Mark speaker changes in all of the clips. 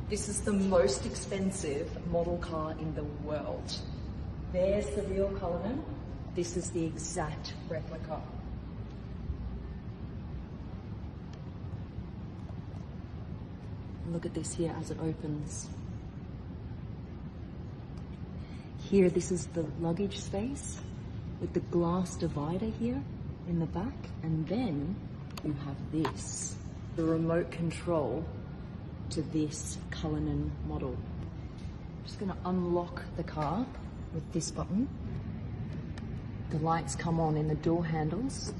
Speaker 1: This is the most expensive model car in the world. There's the real Cullinan. This is the exact replica. Look at this here as it opens. Here, this is the luggage space with the glass divider here in the back. And then you have this, the remote control to this Cullinan model. I'm just gonna unlock the car with this button. The lights come on in the door handles.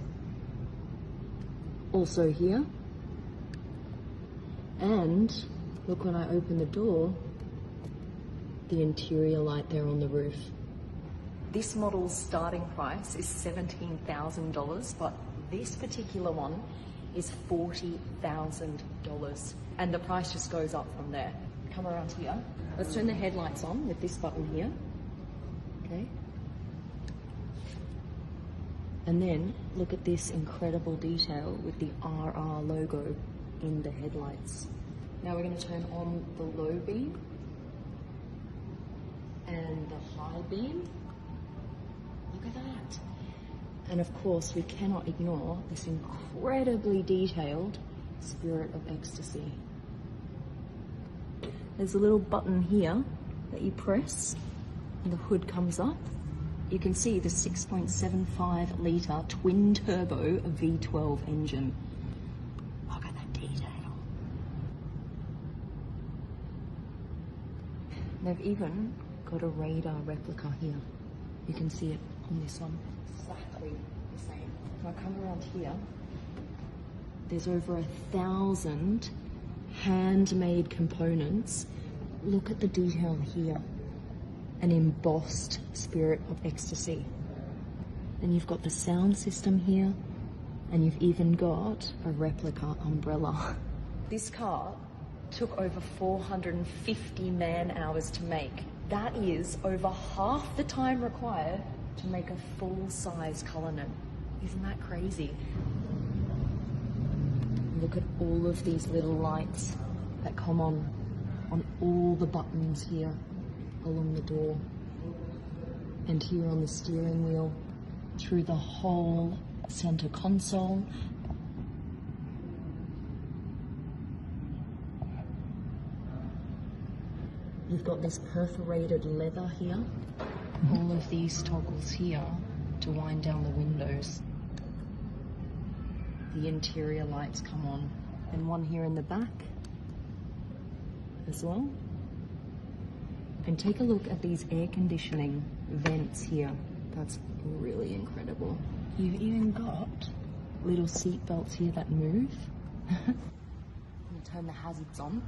Speaker 1: Also here. And look, when I open the door, the interior light there on the roof. This model's starting price is $17,000, but this particular one is $40,000. And the price just goes up from there. Come around here. Let's turn the headlights on with this button here. Okay. And then look at this incredible detail with the RR logo in the headlights. Now we're going to turn on the low beam and the high beam. Look at that. And of course, we cannot ignore this incredibly detailed Spirit of Ecstasy. There's a little button here that you press and the hood comes up. You can see the 6.75 litre twin turbo V12 engine. Look at that detail. They've even got a radar replica here. You can see it on this one. Exactly the same. If I come around here, there's over 1,000 handmade components. Look at the detail here. An embossed Spirit of Ecstasy. And you've got the sound system here, and you've even got a replica umbrella. This car took over 450 man-hours to make. That is over half the time required to make a full-size Cullinan. Isn't that crazy? Look at all of these little lights that come on all the buttons here along the door and here on the steering wheel, through the whole center console. You've got this perforated leather here. All of these toggles here to wind down the windows. The interior lights come on, and one here in the back as well. And take a look at these air conditioning vents here. That's really incredible. You've even got little seat belts here that move. I'm gonna turn the hazards on.